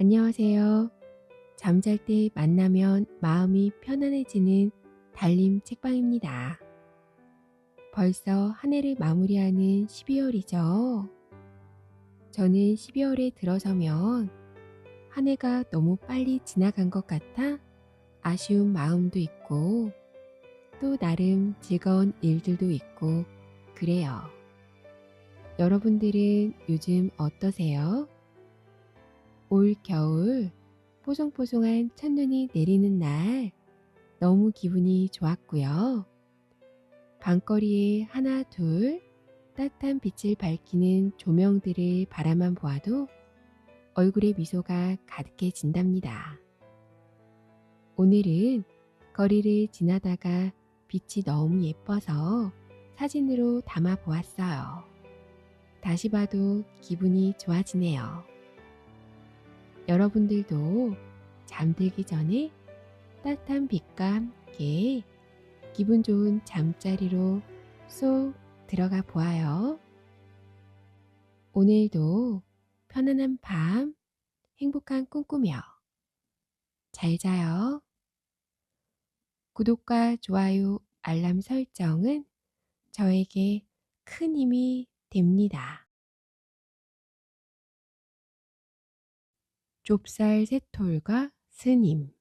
안녕하세요. 잠잘 때 만나면 마음이 편안해지는 달림 책방입니다. 벌써 한 해를 마무리하는 12월이죠. 저는 12월에 들어서면 한 해가 너무 빨리 지나간 것 같아 아쉬운 마음도 있고 또 나름 즐거운 일들도 있고 그래요. 여러분들은 요즘 어떠세요? 올 겨울 뽀송뽀송한 첫눈이 내리는 날 너무 기분이 좋았고요. 밤거리에 하나 둘 따뜻한 빛을 밝히는 조명들을 바라만 보아도 얼굴에 미소가 가득해진답니다. 오늘은 거리를 지나다가 빛이 너무 예뻐서 사진으로 담아 보았어요. 다시 봐도 기분이 좋아지네요. 여러분들도 잠들기 전에 따뜻한 빛과 함께 기분 좋은 잠자리로 쏙 들어가 보아요. 오늘도 편안한 밤, 행복한 꿈 꾸며 잘 자요. 구독과 좋아요, 알람 설정은 저에게 큰 힘이 됩니다. 좁쌀 새톨과 스님.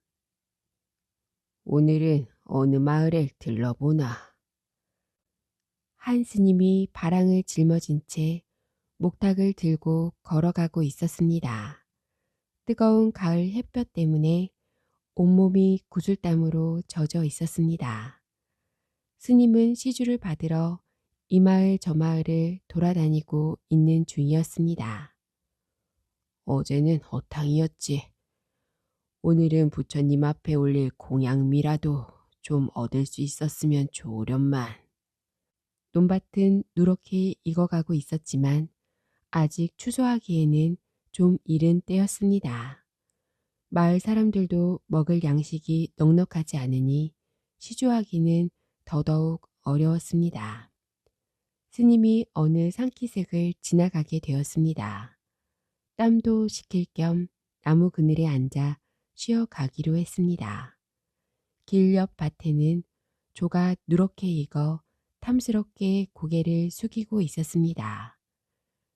오늘은 어느 마을에 들러보나. 한 스님이 바랑을 짊어진 채 목탁을 들고 걸어가고 있었습니다. 뜨거운 가을 햇볕 때문에 온몸이 구슬땀으로 젖어 있었습니다. 스님은 시주를 받으러 이 마을 저 마을을 돌아다니고 있는 중이었습니다. 어제는 허탕이었지. 오늘은 부처님 앞에 올릴 공양미라도 좀 얻을 수 있었으면 좋으련만. 논밭은 누렇게 익어가고 있었지만 아직 추수하기에는 좀 이른 때였습니다. 마을 사람들도 먹을 양식이 넉넉하지 않으니 시주하기는 더더욱 어려웠습니다. 스님이 어느 산기슭을 지나가게 되었습니다. 땀도 식힐 겸 나무 그늘에 앉아 쉬어가기로 했습니다. 길 옆 밭에는 조가 누렇게 익어 탐스럽게 고개를 숙이고 있었습니다.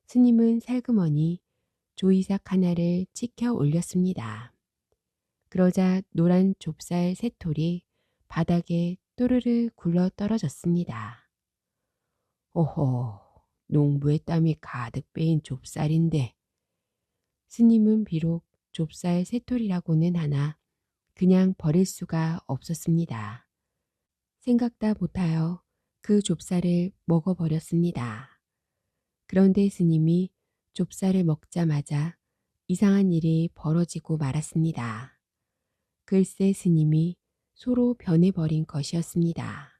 스님은 살그머니 조이삭 하나를 치켜 올렸습니다. 그러자 노란 좁쌀 새톨이 바닥에 또르르 굴러 떨어졌습니다. 오호, 농부의 땀이 가득 빼인 좁쌀인데 스님은 비록 좁쌀 새톨이라고는 하나 그냥 버릴 수가 없었습니다. 생각다 못하여 그 좁쌀을 먹어버렸습니다. 그런데 스님이 좁쌀을 먹자마자 이상한 일이 벌어지고 말았습니다. 글쎄 스님이 소로 변해버린 것이었습니다.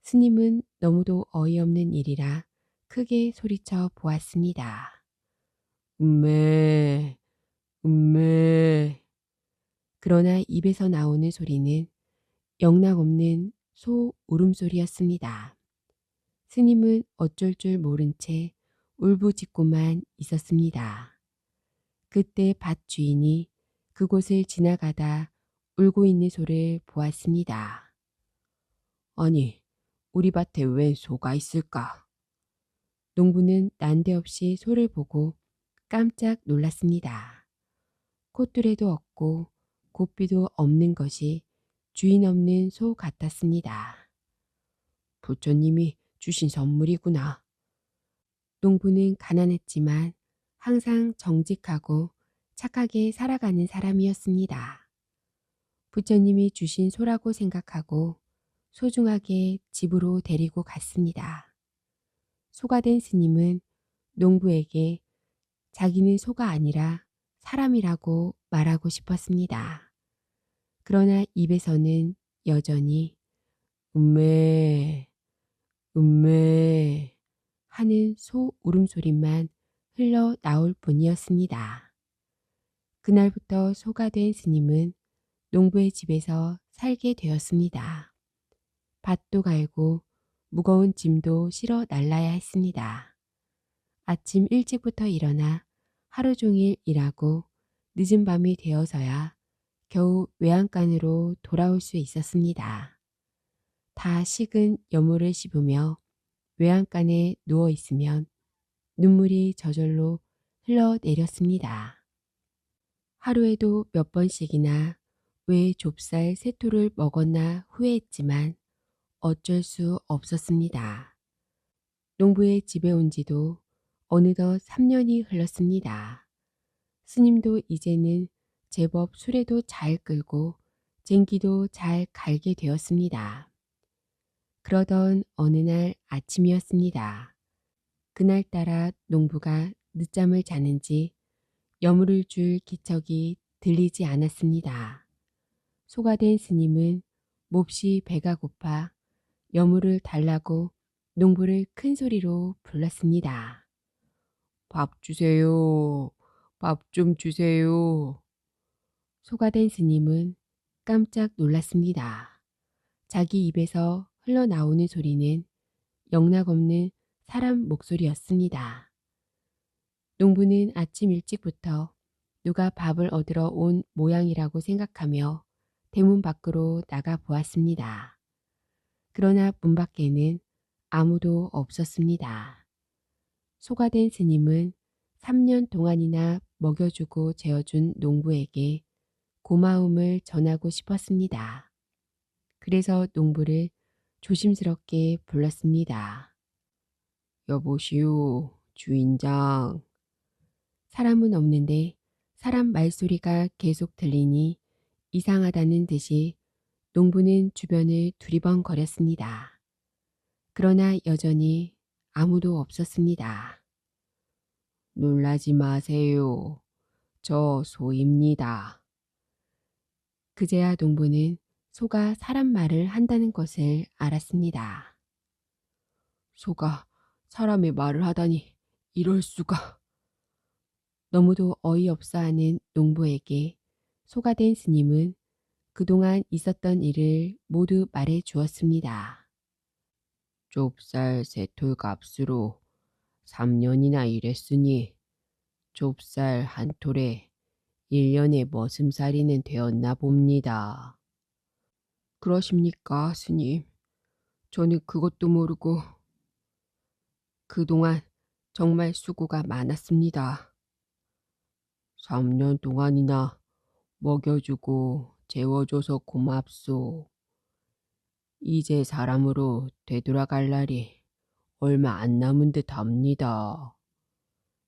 스님은 너무도 어이없는 일이라 크게 소리쳐 보았습니다. 음메, 음메. 그러나 입에서 나오는 소리는 영락없는 소 울음소리였습니다. 스님은 어쩔 줄 모른 채 울부짖고만 있었습니다. 그때 밭 주인이 그곳을 지나가다 울고 있는 소를 보았습니다. 아니, 우리 밭에 웬 소가 있을까? 농부는 난데없이 소를 보고 깜짝 놀랐습니다. 콧뚜레도 없고 고삐도 없는 것이 주인 없는 소 같았습니다. 부처님이 주신 선물이구나. 농부는 가난했지만 항상 정직하고 착하게 살아가는 사람이었습니다. 부처님이 주신 소라고 생각하고 소중하게 집으로 데리고 갔습니다. 소가 된 스님은 농부에게 자기는 소가 아니라 사람이라고 말하고 싶었습니다. 그러나 입에서는 여전히 음메, 음메 하는 소 울음소리만 흘러 나올 뿐이었습니다. 그날부터 소가 된 스님은 농부의 집에서 살게 되었습니다. 밭도 갈고 무거운 짐도 실어 날라야 했습니다. 아침 일찍부터 일어나 하루 종일 일하고 늦은 밤이 되어서야 겨우 외양간으로 돌아올 수 있었습니다. 다 식은 여물을 씹으며 외양간에 누워 있으면 눈물이 저절로 흘러내렸습니다. 하루에도 몇 번씩이나 왜 좁쌀 세 톨을 먹었나 후회했지만 어쩔 수 없었습니다. 농부의 집에 온 지도 어느덧 3년이 흘렀습니다. 스님도 이제는 제법 수레도 잘 끌고 쟁기도 잘 갈게 되었습니다. 그러던 어느 날 아침이었습니다. 그날따라 농부가 늦잠을 자는지 여물을 줄 기척이 들리지 않았습니다. 소가 된 스님은 몹시 배가 고파 여물을 달라고 농부를 큰 소리로 불렀습니다. 밥 주세요. 밥 좀 주세요. 소가 된 스님은 깜짝 놀랐습니다. 자기 입에서 흘러나오는 소리는 영락없는 사람 목소리였습니다. 농부는 아침 일찍부터 누가 밥을 얻으러 온 모양이라고 생각하며 대문 밖으로 나가 보았습니다. 그러나 문 밖에는 아무도 없었습니다. 소가 된 스님은 3년 동안이나 먹여주고 재워준 농부에게 고마움을 전하고 싶었습니다. 그래서 농부를 조심스럽게 불렀습니다. 여보시오, 주인장. 사람은 없는데 사람 말소리가 계속 들리니 이상하다는 듯이 농부는 주변을 두리번거렸습니다. 그러나 여전히 아무도 없었습니다. 놀라지 마세요. 저 소입니다. 그제야 농부는 소가 사람 말을 한다는 것을 알았습니다. 소가 사람의 말을 하다니 이럴 수가. 너무도 어이없어하는 농부에게 소가 된 스님은 그동안 있었던 일을 모두 말해 주었습니다. 좁쌀 세 톨 값으로 3년이나 일했으니 좁쌀 한 톨에 1년의 머슴살이는 되었나 봅니다. 그러십니까, 스님? 저는 그것도 모르고 그동안 정말 수고가 많았습니다. 3년 동안이나 먹여주고 재워줘서 고맙소. 이제 사람으로 되돌아갈 날이 얼마 안 남은 듯 합니다.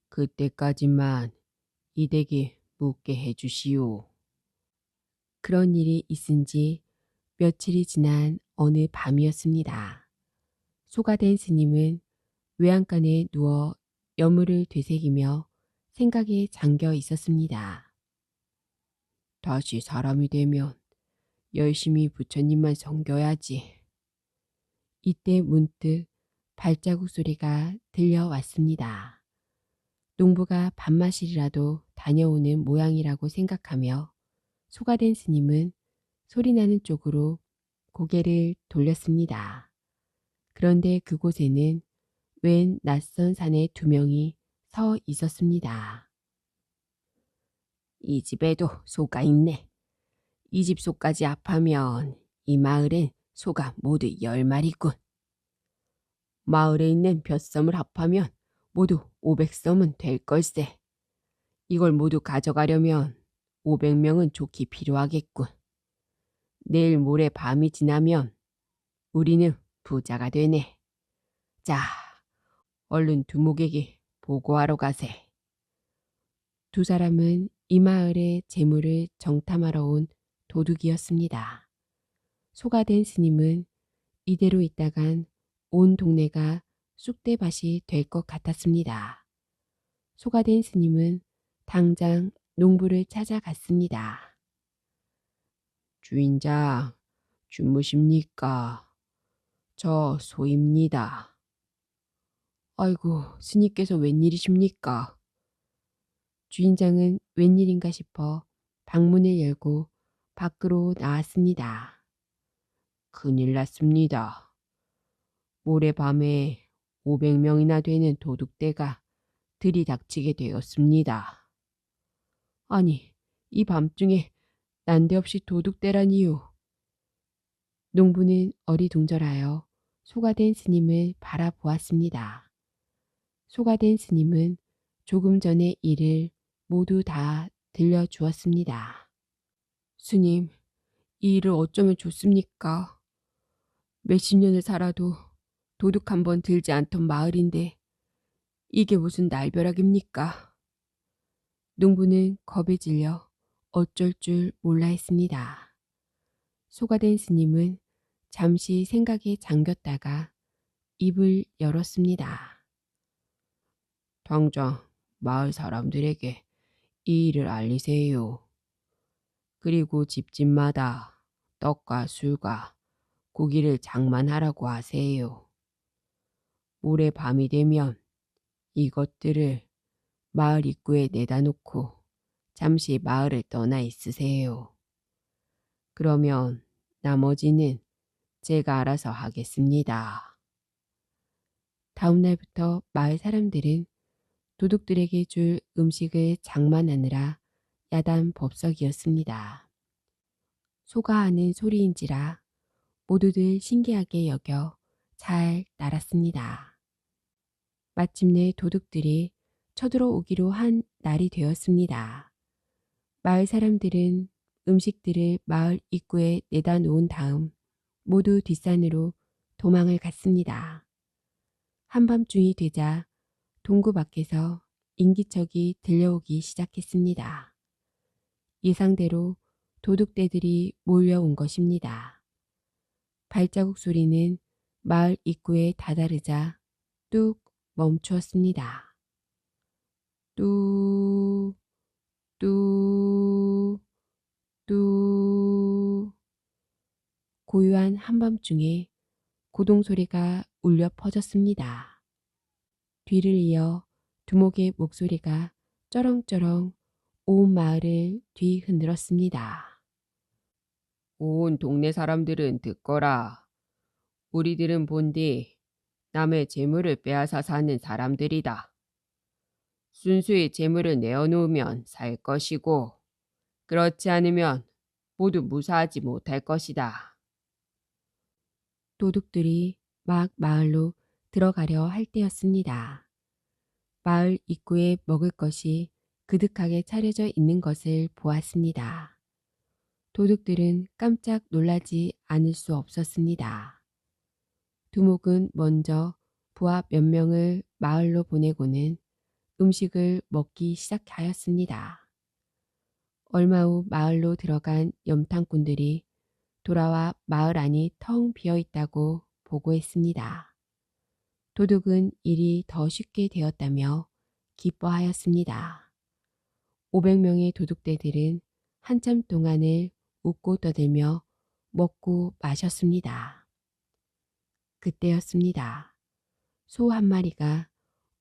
그때까지만 이 댁이 묵게 해주시오. 그런 일이 있은 지 며칠이 지난 어느 밤이었습니다. 소가 된 스님은 외양간에 누워 여물을 되새기며 생각에 잠겨 있었습니다. 다시 사람이 되면 열심히 부처님만 섬겨야지. 이때 문득 발자국 소리가 들려왔습니다. 농부가 밥마실이라도 다녀오는 모양이라고 생각하며 소가 된 스님은 소리나는 쪽으로 고개를 돌렸습니다. 그런데 그곳에는 웬 낯선 사내 2명이 서 있었습니다. 이 집에도 소가 있네. 이 집 소까지 합하면 이 마을엔 소가 모두 10마리군. 마을에 있는 벼섬을 합하면 모두 500섬은 될 걸세. 이걸 모두 가져가려면 500명은 좋게 필요하겠군. 내일 모레 밤이 지나면 우리는 부자가 되네. 자, 얼른 두목에게 보고하러 가세. 2 사람은 이 마을의 재물을 정탐하러 온 도둑이었습니다. 소가 된 스님은 이대로 있다간 온 동네가 쑥대밭이 될 것 같았습니다. 소가 된 스님은 당장 농부를 찾아갔습니다. 주인장, 주무십니까? 저 소입니다. 아이고, 스님께서 웬일이십니까? 주인장은 웬일인가 싶어 방문을 열고 밖으로 나왔습니다. 큰일 났습니다. 모레밤에 500명이나 되는 도둑대가 들이닥치게 되었습니다. 아니, 이 밤중에 난데없이 도둑대라니요. 농부는 어리둥절하여 소가 된 스님을 바라보았습니다. 소가 된 스님은 조금 전의 일을 모두 다 들려주었습니다. 스님, 이 일을 어쩌면 좋습니까? 몇십 년을 살아도 도둑 한 번 들지 않던 마을인데 이게 무슨 날벼락입니까? 농부는 겁에 질려 어쩔 줄 몰라 했습니다. 소가 된 스님은 잠시 생각에 잠겼다가 입을 열었습니다. 당장 마을 사람들에게 이 일을 알리세요. 그리고 집집마다 떡과 술과 고기를 장만하라고 하세요. 모레 밤이 되면 이것들을 마을 입구에 내다 놓고 잠시 마을을 떠나 있으세요. 그러면 나머지는 제가 알아서 하겠습니다. 다음 날부터 마을 사람들은 도둑들에게 줄 음식을 장만하느라 야단법석이었습니다. 소가 하는 소리인지라 모두들 신기하게 여겨 잘 따랐습니다. 마침내 도둑들이 쳐들어오기로 한 날이 되었습니다. 마을 사람들은 음식들을 마을 입구에 내다 놓은 다음 모두 뒷산으로 도망을 갔습니다. 한밤중이 되자 동구 밖에서 인기척이 들려오기 시작했습니다. 예상대로 도둑떼들이 몰려온 것입니다. 발자국 소리는 마을 입구에 다다르자 뚝 멈추었습니다. 뚝, 뚝, 뚝. 고요한 한밤중에 고동소리가 울려 퍼졌습니다. 뒤를 이어 두목의 목소리가 쩌렁쩌렁 온 마을을 뒤흔들었습니다. 온 동네 사람들은 듣거라. 우리들은 본디 남의 재물을 빼앗아 사는 사람들이다. 순수히 재물을 내어놓으면 살 것이고 그렇지 않으면 모두 무사하지 못할 것이다. 도둑들이 막 마을로 들어가려 할 때였습니다. 마을 입구에 먹을 것이 그득하게 차려져 있는 것을 보았습니다. 도둑들은 깜짝 놀라지 않을 수 없었습니다. 두목은 먼저 부하 몇 명을 마을로 보내고는 음식을 먹기 시작하였습니다. 얼마 후 마을로 들어간 염탐꾼들이 돌아와 마을 안이 텅 비어 있다고 보고했습니다. 도둑은 일이 더 쉽게 되었다며 기뻐하였습니다. 500명의 도둑떼들은 한참 동안을 웃고 떠들며 먹고 마셨습니다. 그때였습니다. 소 한 마리가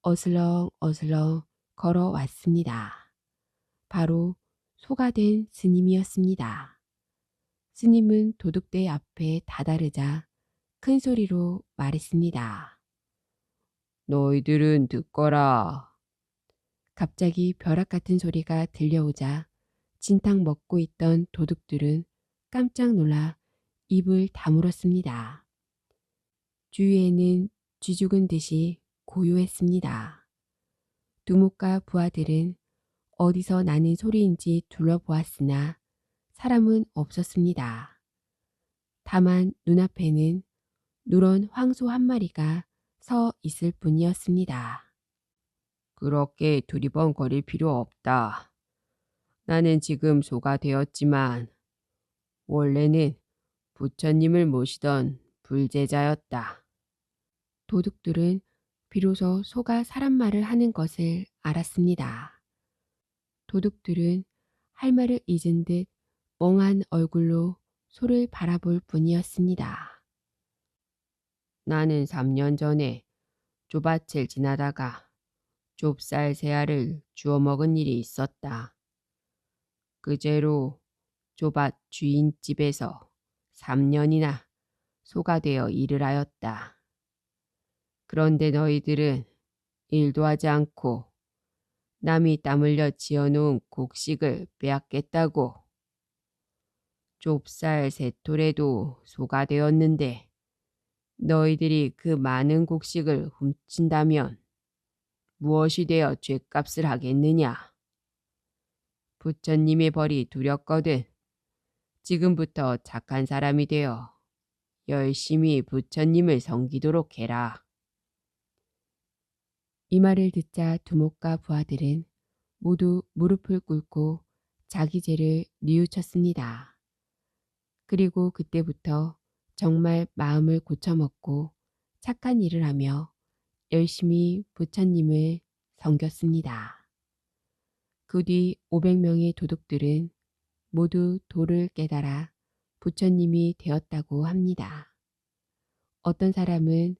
어슬렁어슬렁 걸어왔습니다. 바로 소가 된 스님이었습니다. 스님은 도둑떼 앞에 다다르자 큰 소리로 말했습니다. 너희들은 듣거라. 갑자기 벼락 같은 소리가 들려오자 진탕 먹고 있던 도둑들은 깜짝 놀라 입을 다물었습니다. 주위에는 쥐 죽은 듯이 고요했습니다. 두목과 부하들은 어디서 나는 소리인지 둘러보았으나 사람은 없었습니다. 다만 눈앞에는 누런 황소 한 마리가 서 있을 뿐이었습니다. 그렇게 두리번거릴 필요 없다. 나는 지금 소가 되었지만 원래는 부처님을 모시던 불제자였다. 도둑들은 비로소 소가 사람 말을 하는 것을 알았습니다. 도둑들은 할 말을 잊은 듯 멍한 얼굴로 소를 바라볼 뿐이었습니다. 나는 3년 전에 좁밭을 지나다가 좁쌀 세 알을 주워 먹은 일이 있었다. 그제로 좁밭 주인집에서 3년이나 소가 되어 일을 하였다. 그런데 너희들은 일도 하지 않고 남이 땀 흘려 지어놓은 곡식을 빼앗겠다고. 좁쌀 세 톨에도 소가 되었는데 너희들이 그 많은 곡식을 훔친다면 무엇이 되어 죗값을 하겠느냐. 부처님의 벌이 두렵거든 지금부터 착한 사람이 되어 열심히 부처님을 섬기도록 해라. 이 말을 듣자 두목과 부하들은 모두 무릎을 꿇고 자기 죄를 뉘우쳤습니다. 그리고 그때부터 정말 마음을 고쳐먹고 착한 일을 하며 열심히 부처님을 섬겼습니다. 그 뒤 500명의 도둑들은 모두 도를 깨달아 부처님이 되었다고 합니다. 어떤 사람은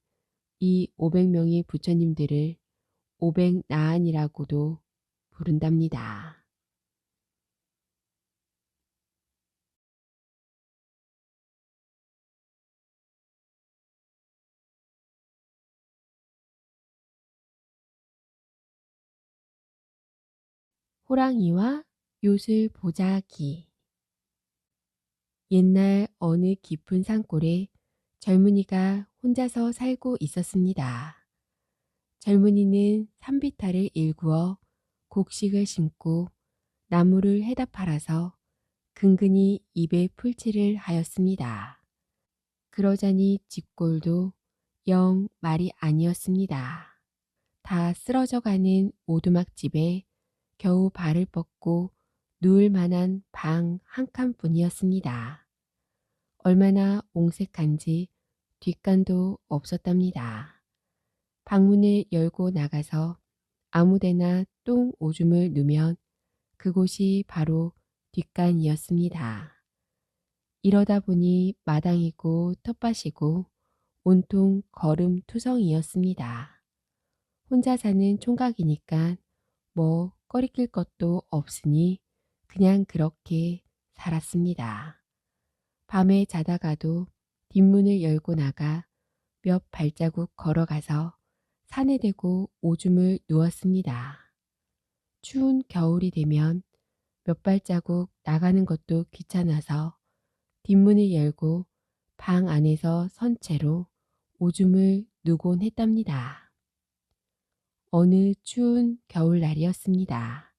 이 500명의 부처님들을 500나안이라고도 부른답니다. 호랑이와 요술 보자기. 옛날 어느 깊은 산골에 젊은이가 혼자서 살고 있었습니다. 젊은이는 산비탈을 일구어 곡식을 심고 나무를 해다 팔아서 근근히 입에 풀칠을 하였습니다. 그러자니 집골도 영 말이 아니었습니다. 다 쓰러져가는 오두막집에 겨우 발을 뻗고 누울 만한 방 한 칸뿐이었습니다. 얼마나 옹색한지 뒷간도 없었답니다. 방문을 열고 나가서 아무데나 똥 오줌을 누면 그곳이 바로 뒷간이었습니다. 이러다 보니 마당이고 텃밭이고 온통 거름투성이었습니다. 혼자 사는 총각이니까 뭐 꺼리낄 것도 없으니 그냥 그렇게 살았습니다. 밤에 자다가도 뒷문을 열고 나가 몇 발자국 걸어가서 산에 대고 오줌을 누웠습니다. 추운 겨울이 되면 몇 발자국 나가는 것도 귀찮아서 뒷문을 열고 방 안에서 선 채로 오줌을 누곤 했답니다. 어느 추운 겨울날이었습니다.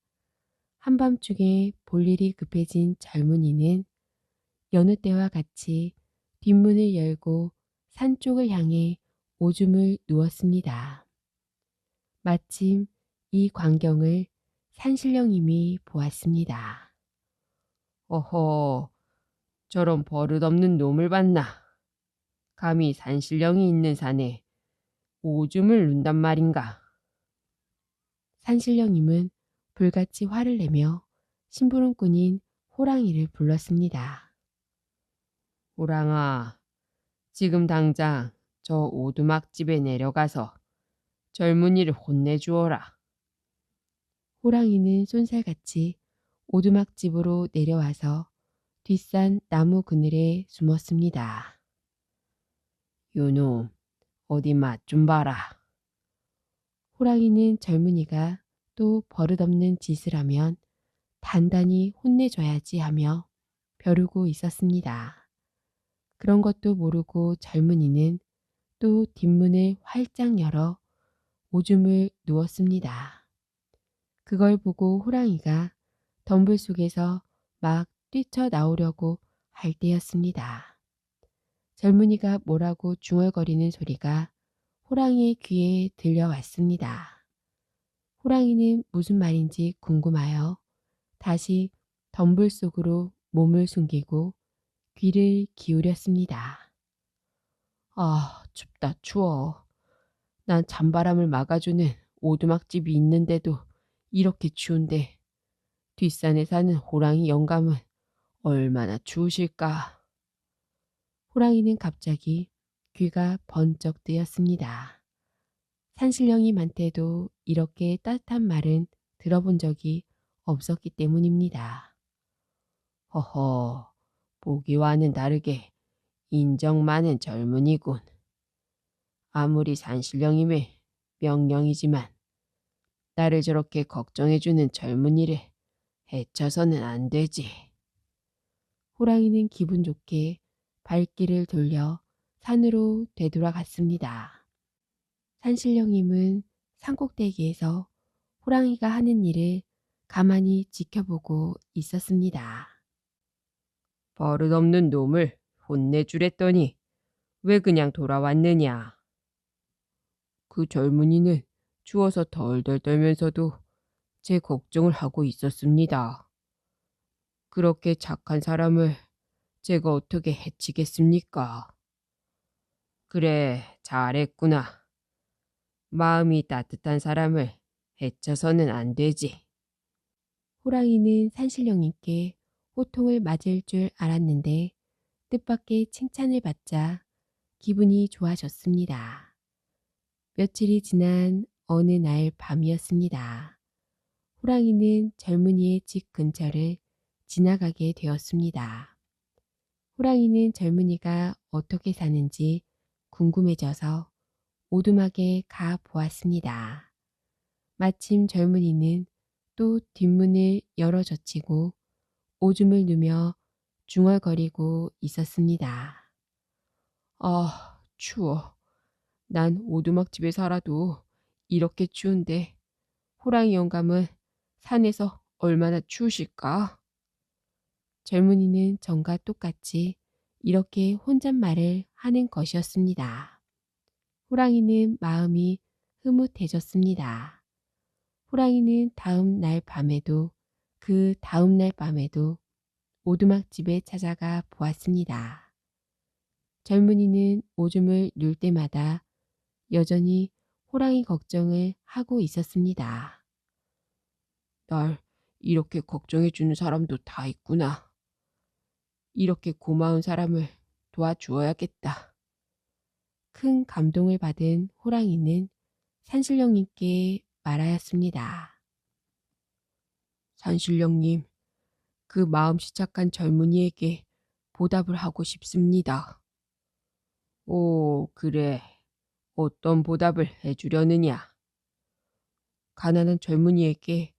한밤중에 볼일이 급해진 젊은이는 여느 때와 같이 뒷문을 열고 산 쪽을 향해 오줌을 누웠습니다. 마침 이 광경을 산신령님이 보았습니다. 어허, 저런 버릇없는 놈을 봤나. 감히 산신령이 있는 산에 오줌을 눈단 말인가. 산신령님은 불같이 화를 내며 심부름꾼인 호랑이를 불렀습니다. 호랑아, 지금 당장 저 오두막집에 내려가서 젊은이를 혼내주어라. 호랑이는 쏜살같이 오두막집으로 내려와서 뒷산 나무 그늘에 숨었습니다. 요놈, 어디 맛 좀 봐라. 호랑이는 젊은이가 또 버릇없는 짓을 하면 단단히 혼내줘야지 하며 벼르고 있었습니다. 그런 것도 모르고 젊은이는 또 뒷문을 활짝 열어 오줌을 누웠습니다. 그걸 보고 호랑이가 덤불 속에서 막 뛰쳐나오려고 할 때였습니다. 젊은이가 뭐라고 중얼거리는 소리가 호랑이의 귀에 들려왔습니다. 호랑이는 무슨 말인지 궁금하여 다시 덤불 속으로 몸을 숨기고 귀를 기울였습니다. 아, 춥다 추워. 난 찬바람을 막아주는 오두막집이 있는데도 이렇게 추운데 뒷산에 사는 호랑이 영감은 얼마나 추우실까. 호랑이는 갑자기 귀가 번쩍 뜨였습니다. 산신령님한테도 이렇게 따뜻한 말은 들어본 적이 없었기 때문입니다. 허허, 보기와는 다르게 인정 많은 젊은이군. 아무리 산신령님의 명령이지만 나를 저렇게 걱정해주는 젊은이를 해쳐서는 안 되지. 호랑이는 기분 좋게 발길을 돌려 산으로 되돌아갔습니다. 산신령님은 산꼭대기에서 호랑이가 하는 일을 가만히 지켜보고 있었습니다. 버릇없는 놈을 혼내주랬더니 왜 그냥 돌아왔느냐. 그 젊은이는 추워서 덜덜 떨면서도 제 걱정을 하고 있었습니다. 그렇게 착한 사람을 제가 어떻게 해치겠습니까? 그래, 잘했구나. 마음이 따뜻한 사람을 해쳐서는 안 되지. 호랑이는 산신령님께 호통을 맞을 줄 알았는데 뜻밖의 칭찬을 받자 기분이 좋아졌습니다. 며칠이 지난 어느 날 밤이었습니다. 호랑이는 젊은이의 집 근처를 지나가게 되었습니다. 호랑이는 젊은이가 어떻게 사는지 궁금해져서 오두막에 가 보았습니다. 마침 젊은이는 또 뒷문을 열어 젖히고 오줌을 누며 중얼거리고 있었습니다. 아, 추워. 난 오두막집에 살아도 이렇게 추운데 호랑이 영감은 산에서 얼마나 추우실까? 젊은이는 전과 똑같이 이렇게 혼잣말을 하는 것이었습니다. 호랑이는 마음이 흐뭇해졌습니다. 호랑이는 다음 날 밤에도 그 다음 날 밤에도 오두막집에 찾아가 보았습니다. 젊은이는 오줌을 눌 때마다 여전히 호랑이 걱정을 하고 있었습니다. 날 이렇게 걱정해주는 사람도 다 있구나. 이렇게 고마운 사람을 도와주어야겠다. 큰 감동을 받은 호랑이는 산신령님께 말하였습니다. 산신령님, 그 마음씨 착한 젊은이에게 보답을 하고 싶습니다. 오, 그래. 어떤 보답을 해주려느냐? 가난한 젊은이에게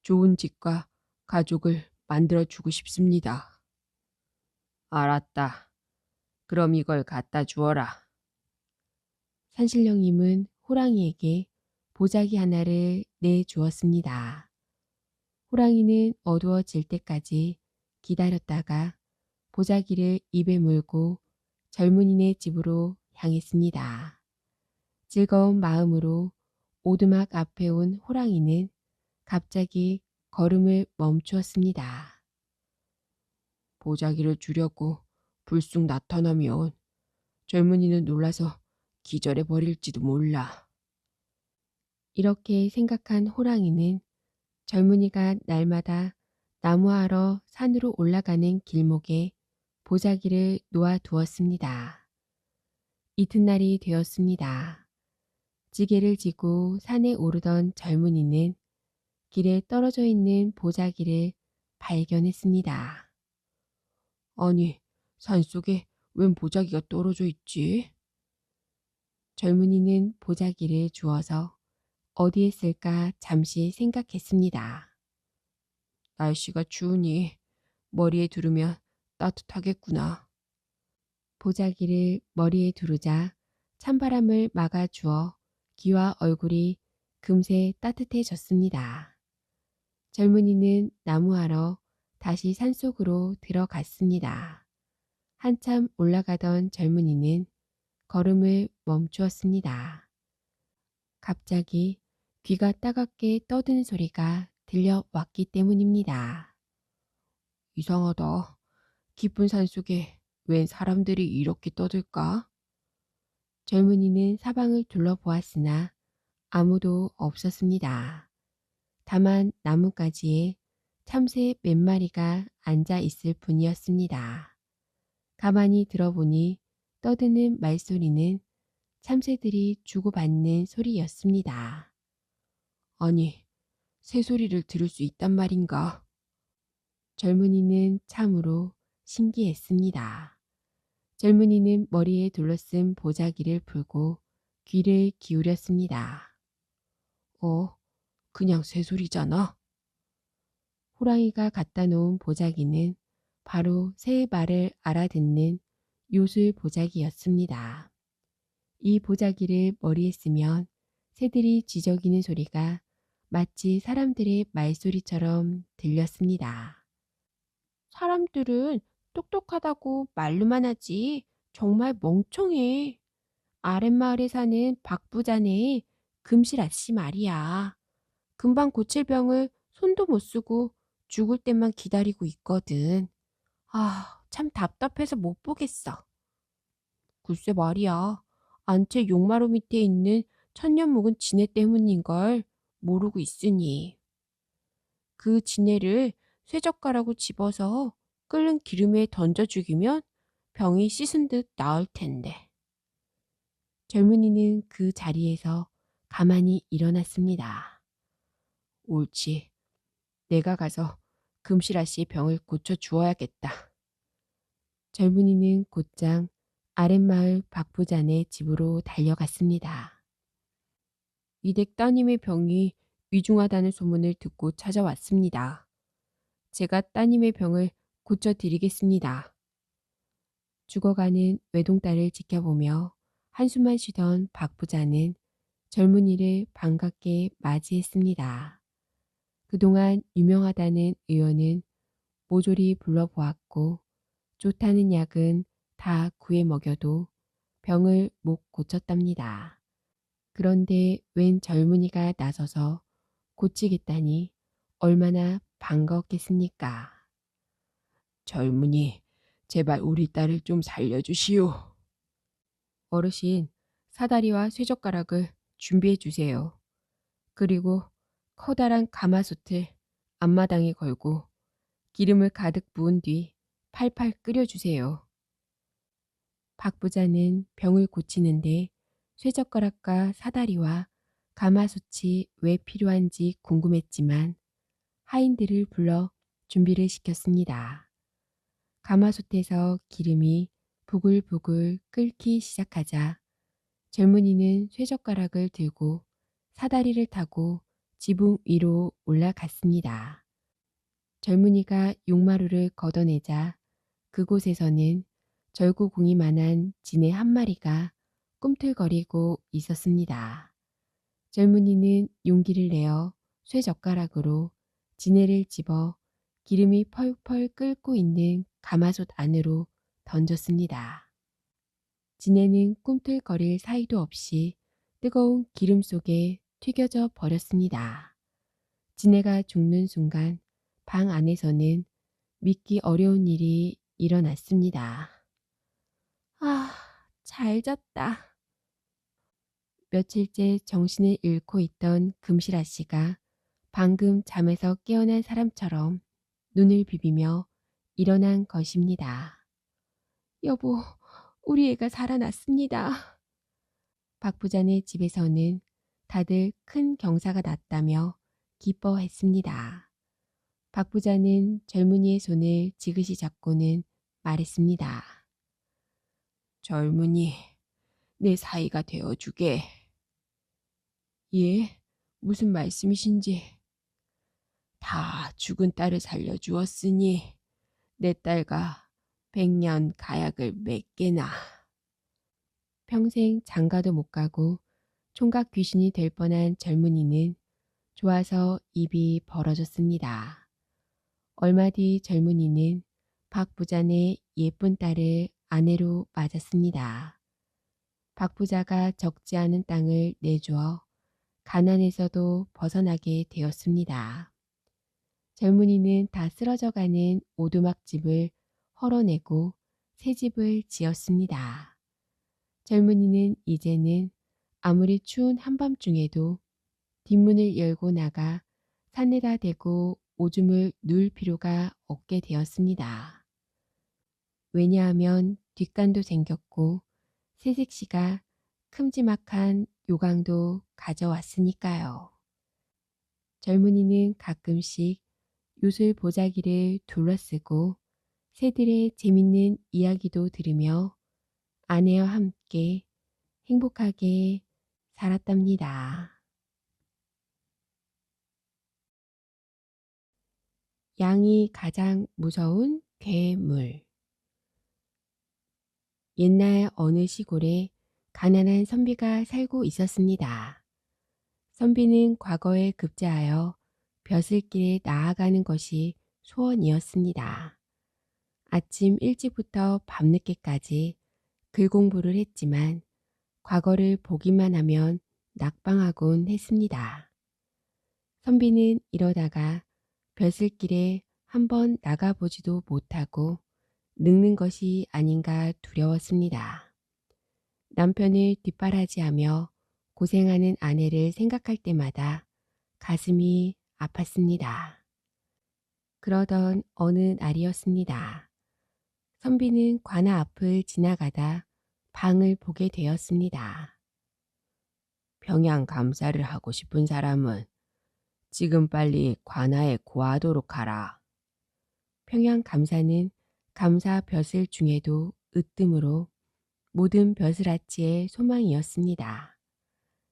좋은 집과 가족을 만들어주고 싶습니다. 알았다. 그럼 이걸 갖다 주어라. 산신령님은 호랑이에게 보자기 하나를 내주었습니다. 호랑이는 어두워질 때까지 기다렸다가 보자기를 입에 물고 젊은이네 집으로 향했습니다. 즐거운 마음으로 오두막 앞에 온 호랑이는 갑자기 걸음을 멈추었습니다. 보자기를 주려고 불쑥 나타나면 젊은이는 놀라서 기절해 버릴지도 몰라. 이렇게 생각한 호랑이는 젊은이가 날마다 나무하러 산으로 올라가는 길목에 보자기를 놓아두었습니다. 이튿날이 되었습니다. 지게를 지고 산에 오르던 젊은이는 길에 떨어져 있는 보자기를 발견했습니다. 아니, 산속에 웬 보자기가 떨어져 있지? 젊은이는 보자기를 주워서 어디에 쓸까 잠시 생각했습니다. 날씨가 추우니 머리에 두르면 따뜻하겠구나. 보자기를 머리에 두르자 찬바람을 막아주어 귀와 얼굴이 금세 따뜻해졌습니다. 젊은이는 나무하러 다시 산속으로 들어갔습니다. 한참 올라가던 젊은이는 걸음을 멈추었습니다. 갑자기 귀가 따갑게 떠드는 소리가 들려왔기 때문입니다. 이상하다. 깊은 산속에 웬 사람들이 이렇게 떠들까? 젊은이는 사방을 둘러보았으나 아무도 없었습니다. 다만 나뭇가지에 참새 몇 마리가 앉아 있을 뿐이었습니다. 가만히 들어보니 떠드는 말소리는 참새들이 주고받는 소리였습니다. 아니, 새소리를 들을 수 있단 말인가? 젊은이는 참으로 신기했습니다. 젊은이는 머리에 둘러쓴 보자기를 풀고 귀를 기울였습니다. 그냥 새소리잖아. 호랑이가 갖다 놓은 보자기는 바로 새의 말을 알아듣는 요술 보자기였습니다. 이 보자기를 머리에 쓰면 새들이 쥐저기는 소리가 마치 사람들의 말소리처럼 들렸습니다. 사람들은 똑똑하다고 말로만 하지 정말 멍청해. 아랫마을에 사는 박부자네 금실 아씨 말이야. 금방 고칠 병을 손도 못 쓰고 죽을 때만 기다리고 있거든. 아, 참 답답해서 못 보겠어. 글쎄 말이야. 안채 용마루 밑에 있는 천년 묵은 지네 때문인걸 모르고 있으니. 그 지네를 쇠젓가락으로 집어서 끓는 기름에 던져 죽이면 병이 씻은 듯 나을 텐데. 젊은이는 그 자리에서 가만히 일어났습니다. 옳지. 내가 가서 금실아 씨의 병을 고쳐 주어야겠다. 젊은이는 곧장 아랫마을 박부자네 집으로 달려갔습니다. 이댁 따님의 병이 위중하다는 소문을 듣고 찾아왔습니다. 제가 따님의 병을 고쳐드리겠습니다. 죽어가는 외동딸을 지켜보며 한숨만 쉬던 박부자는 젊은이를 반갑게 맞이했습니다. 그동안 유명하다는 의원은 모조리 불러보았고 좋다는 약은 다 구해 먹여도 병을 못 고쳤답니다. 그런데 웬 젊은이가 나서서 고치겠다니 얼마나 반가웠겠습니까? 젊은이, 제발 우리 딸을 좀 살려주시오. 어르신, 사다리와 쇠젓가락을 준비해 주세요. 그리고 커다란 가마솥을 앞마당에 걸고 기름을 가득 부은 뒤 팔팔 끓여주세요. 박 부자는 병을 고치는데 쇠젓가락과 사다리와 가마솥이 왜 필요한지 궁금했지만 하인들을 불러 준비를 시켰습니다. 가마솥에서 기름이 부글부글 끓기 시작하자 젊은이는 쇠젓가락을 들고 사다리를 타고 지붕 위로 올라갔습니다. 젊은이가 용마루를 걷어내자 그곳에서는 절구공이만한 지네 한 마리가 꿈틀거리고 있었습니다. 젊은이는 용기를 내어 쇠젓가락으로 지네를 집어 기름이 펄펄 끓고 있는 가마솥 안으로 던졌습니다. 지네는 꿈틀거릴 사이도 없이 뜨거운 기름 속에 튀겨져 버렸습니다. 지네가 죽는 순간 방 안에서는 믿기 어려운 일이 일어났습니다. 아, 잘 잤다. 며칠째 정신을 잃고 있던 금실아 씨가 방금 잠에서 깨어난 사람처럼 눈을 비비며 일어난 것입니다. 여보, 우리 애가 살아났습니다. 박 부자네 집에서는 다들 큰 경사가 났다며 기뻐했습니다. 박 부자는 젊은이의 손을 지그시 잡고는 말했습니다. 젊은이, 내 사이가 되어주게. 예, 무슨 말씀이신지. 다 죽은 딸을 살려주었으니 내 딸과 100년 가약을 맺게나. 평생 장가도 못 가고 총각 귀신이 될 뻔한 젊은이는 좋아서 입이 벌어졌습니다. 얼마 뒤 젊은이는 박 부자네 예쁜 딸을 아내로 맞았습니다. 박 부자가 적지 않은 땅을 내주어 가난에서도 벗어나게 되었습니다. 젊은이는 다 쓰러져가는 오두막집을 헐어내고 새 집을 지었습니다. 젊은이는 이제는 아무리 추운 한밤중에도 뒷문을 열고 나가 산에다 대고 오줌을 누울 필요가 없게 되었습니다. 왜냐하면 뒷간도 생겼고 새색시가 큼지막한 요강도 가져왔으니까요. 젊은이는 가끔씩 요술 보자기를 둘러쓰고 새들의 재밌는 이야기도 들으며 아내와 함께 행복하게 살았답니다. 양이 가장 무서운 괴물. 옛날 어느 시골에 가난한 선비가 살고 있었습니다. 선비는 과거에 급제하여 벼슬길에 나아가는 것이 소원이었습니다. 아침 일찍부터 밤늦게까지 글 공부를 했지만 과거를 보기만 하면 낙방하곤 했습니다. 선비는 이러다가 벼슬길에 한번 나가보지도 못하고 늙는 것이 아닌가 두려웠습니다. 남편을 뒷바라지하며 고생하는 아내를 생각할 때마다 가슴이 아팠습니다. 그러던 어느 날이었습니다. 선비는 관아 앞을 지나가다 방을 보게 되었습니다. 평양 감사를 하고 싶은 사람은 지금 빨리 관아에 고하도록 하라. 평양 감사는 감사 벼슬 중에도 으뜸으로 모든 벼슬아치의 소망이었습니다.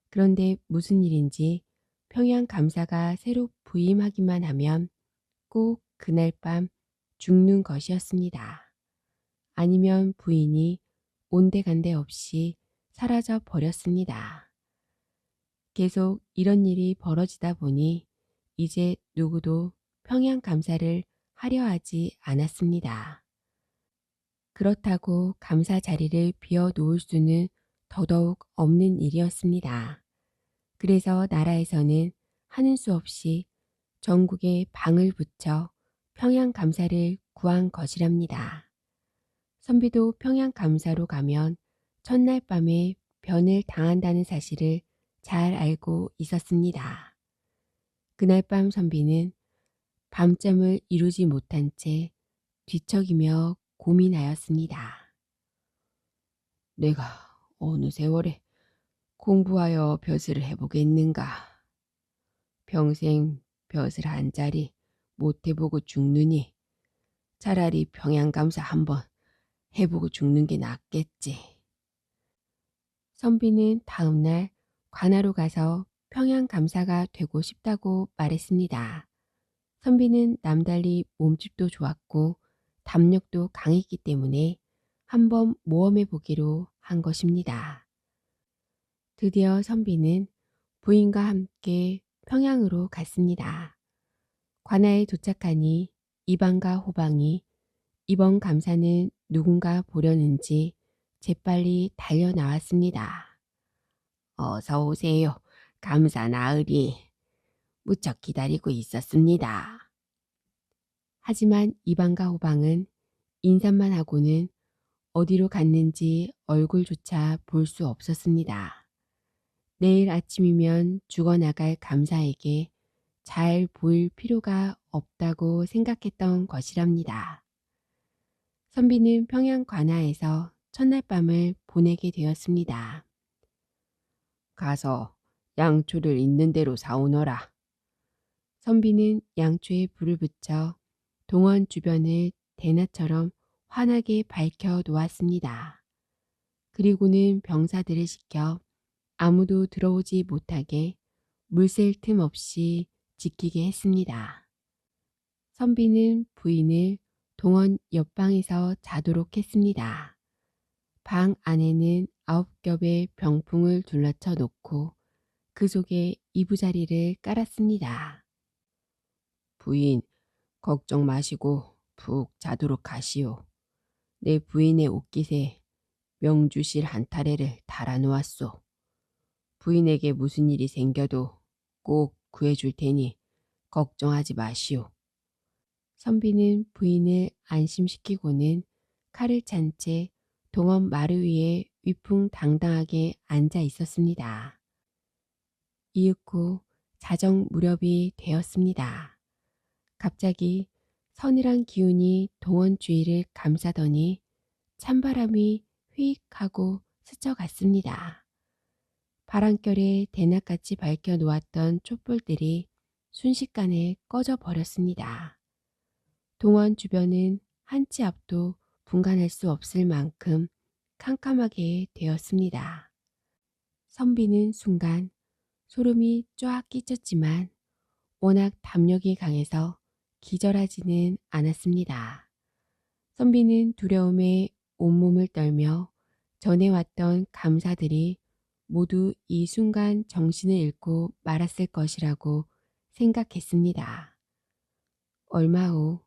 그런데 무슨 일인지 평양 감사가 새로 부임하기만 하면 꼭 그날 밤 죽는 것이었습니다. 아니면 부인이 온데간데 없이 사라져 버렸습니다. 계속 이런 일이 벌어지다 보니 이제 누구도 평양 감사를 하려 하지 않았습니다. 그렇다고 감사 자리를 비워 놓을 수는 더더욱 없는 일이었습니다. 그래서 나라에서는 하는 수 없이 전국에 방을 붙여 평양 감사를 구한 것이랍니다. 선비도 평양 감사로 가면 첫날 밤에 변을 당한다는 사실을 잘 알고 있었습니다. 그날 밤 선비는 밤잠을 이루지 못한 채 뒤척이며 고민하였습니다. 내가 어느 세월에 공부하여 벼슬을 해보겠는가. 평생 벼슬 한 자리 못 해보고 죽느니 차라리 평양감사 한번 해보고 죽는 게 낫겠지. 선비는 다음날 관아로 가서 평양감사가 되고 싶다고 말했습니다. 선비는 남달리 몸집도 좋았고 담력도 강했기 때문에 한번 모험해 보기로 한 것입니다. 드디어 선비는 부인과 함께 평양으로 갔습니다. 관아에 도착하니 이방과 호방이 이번 감사는 누군가 보려는지 재빨리 달려 나왔습니다. 어서 오세요. 감사 나으리. 무척 기다리고 있었습니다. 하지만 이방과 호방은 인사만 하고는 어디로 갔는지 얼굴조차 볼 수 없었습니다. 내일 아침이면 죽어나갈 감사에게 잘 보일 필요가 없다고 생각했던 것이랍니다. 선비는 평양 관아에서 첫날 밤을 보내게 되었습니다. 가서 양초를 있는 대로 사오너라. 선비는 양초에 불을 붙여 동원 주변을 대낮처럼 환하게 밝혀 놓았습니다. 그리고는 병사들을 시켜 아무도 들어오지 못하게 물샐 틈 없이 지키게 했습니다. 선비는 부인을 동원 옆방에서 자도록 했습니다. 방 안에는 9겹의 병풍을 둘러쳐 놓고 그 속에 이부자리를 깔았습니다. 부인, 걱정 마시고 푹 자도록 하시오. 내 부인의 옷깃에 명주실 한 타래를 달아놓았소. 부인에게 무슨 일이 생겨도 꼭 구해줄 테니 걱정하지 마시오. 선비는 부인을 안심시키고는 칼을 찬 채 동원 마루 위에 위풍당당하게 앉아 있었습니다. 이윽고 자정 무렵이 되었습니다. 갑자기 서늘한 기운이 동원 주위를 감싸더니 찬바람이 휙 하고 스쳐갔습니다. 바람결에 대낮같이 밝혀 놓았던 촛불들이 순식간에 꺼져 버렸습니다. 동원 주변은 한 치 앞도 분간할 수 없을 만큼 캄캄하게 되었습니다. 선비는 순간 소름이 쫙 끼쳤지만 워낙 담력이 강해서 기절하지는 않았습니다. 선비는 두려움에 온몸을 떨며 전에 왔던 감사들이 모두 이 순간 정신을 잃고 말았을 것이라고 생각했습니다. 얼마 후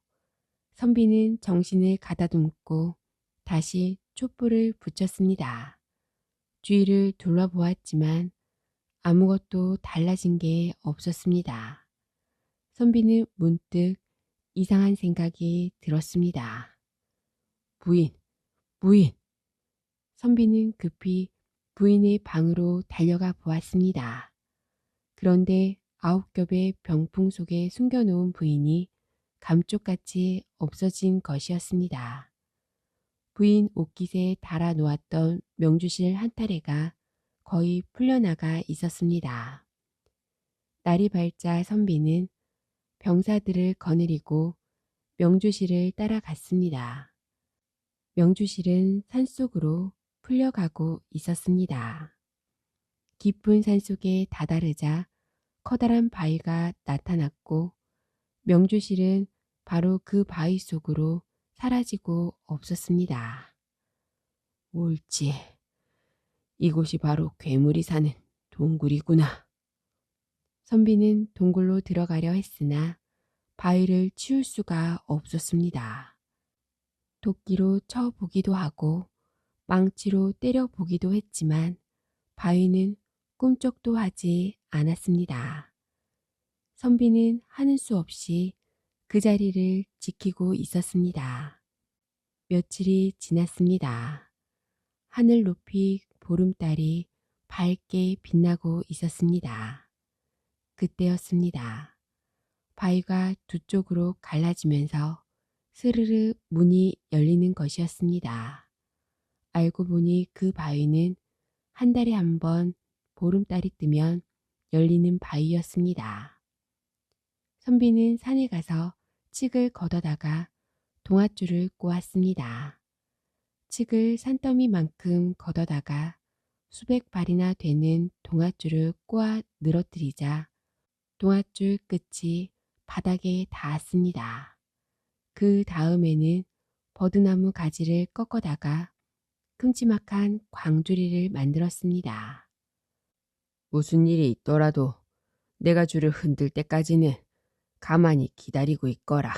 선비는 정신을 가다듬고 다시 촛불을 붙였습니다. 주위를 둘러보았지만 아무것도 달라진 게 없었습니다. 선비는 문득 이상한 생각이 들었습니다. 부인, 부인! 선비는 급히 부인의 방으로 달려가 보았습니다. 그런데 9겹의 병풍 속에 숨겨놓은 부인이 감쪽같이 없어진 것이었습니다. 부인 옷깃에 달아 놓았던 명주실 한 타래가 거의 풀려나가 있었습니다. 날이 밝자 선비는 병사들을 거느리고 명주실을 따라갔습니다. 명주실은 산속으로 풀려가고 있었습니다. 깊은 산속에 다다르자 커다란 바위가 나타났고 명주실은 바로 그 바위 속으로 사라지고 없었습니다. 옳지. 이곳이 바로 괴물이 사는 동굴이구나. 선비는 동굴로 들어가려 했으나 바위를 치울 수가 없었습니다. 도끼로 쳐보기도 하고 망치로 때려보기도 했지만 바위는 꿈쩍도 하지 않았습니다. 선비는 하는 수 없이 그 자리를 지키고 있었습니다. 며칠이 지났습니다. 하늘 높이 보름달이 밝게 빛나고 있었습니다. 그때였습니다. 바위가 두 쪽으로 갈라지면서 스르르 문이 열리는 것이었습니다. 알고 보니 그 바위는 한 달에 한 번 보름달이 뜨면 열리는 바위였습니다. 선비는 산에 가서 칡을 걷어다가 동아줄을 꼬았습니다. 칡을 산더미만큼 걷어다가 수백 발이나 되는 동아줄을 꼬아 늘어뜨리자 동아줄 끝이 바닥에 닿았습니다. 그 다음에는 버드나무 가지를 꺾어다가 큼지막한 광주리를 만들었습니다. 무슨 일이 있더라도 내가 줄을 흔들 때까지는 가만히 기다리고 있거라.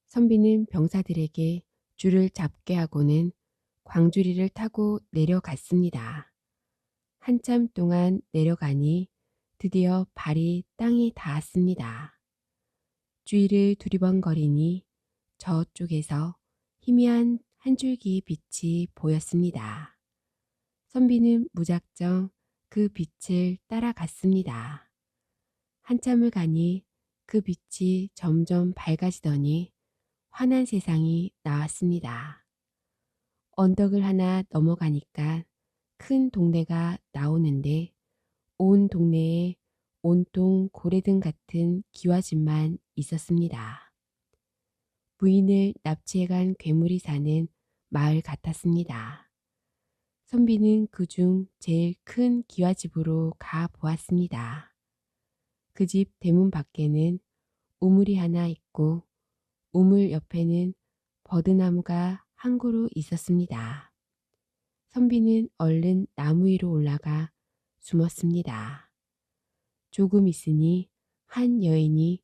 선비는 병사들에게 줄을 잡게 하고는 광주리를 타고 내려갔습니다. 한참 동안 내려가니 드디어 발이 땅에 닿았습니다. 주위를 두리번거리니 저쪽에서 희미한 한 줄기 빛이 보였습니다. 선비는 무작정 그 빛을 따라갔습니다. 한참을 가니 그 빛이 점점 밝아지더니 환한 세상이 나왔습니다. 언덕을 하나 넘어가니까 큰 동네가 나오는데 온 동네에 온통 고래등 같은 기와집만 있었습니다. 부인을 납치해간 괴물이 사는 마을 같았습니다. 선비는 그중 제일 큰 기와집으로 가 보았습니다. 그 집 대문 밖에는 우물이 하나 있고 우물 옆에는 버드나무가 한 그루 있었습니다. 선비는 얼른 나무 위로 올라가 숨었습니다. 조금 있으니 한 여인이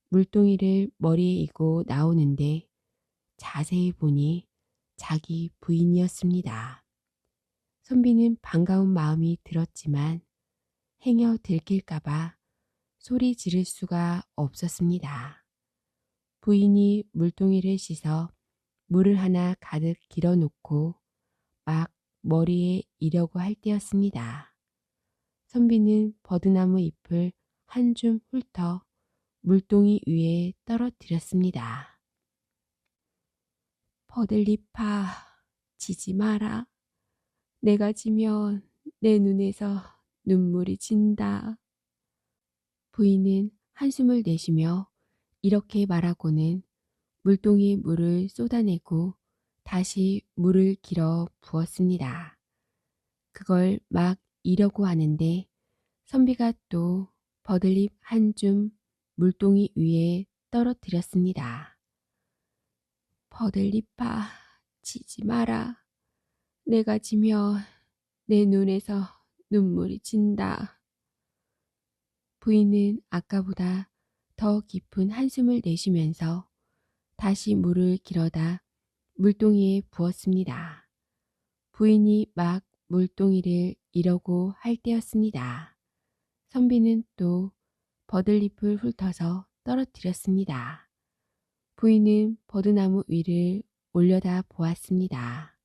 물동이를 머리에 이고 나오는데 자세히 보니 자기 부인이었습니다. 선비는 반가운 마음이 들었지만 행여 들킬까봐 소리 지를 수가 없었습니다. 부인이 물동이를 씻어 물을 하나 가득 길어놓고 막 머리에 이려고 할 때였습니다. 선비는 버드나무 잎을 한 줌 훑어 물동이 위에 떨어뜨렸습니다. 버들잎아, 지지 마라. 내가 지면 내 눈에서 눈물이 진다. 부인은 한숨을 내쉬며 이렇게 말하고는 물동이에 물을 쏟아내고 다시 물을 길어 부었습니다. 그걸 막 이려고 하는데 선비가 또 버들잎 한 줌 물동이 위에 떨어뜨렸습니다. 버들잎아, 지지 마라. 내가 지면 내 눈에서 눈물이 진다. 부인은 아까보다 더 깊은 한숨을 내쉬면서 다시 물을 길어다 물동이에 부었습니다. 부인이 막 물동이를 이러고 할 때였습니다. 선비는 또 버들잎을 훑어서 떨어뜨렸습니다. 부인은 버드나무 위를 올려다 보았습니다.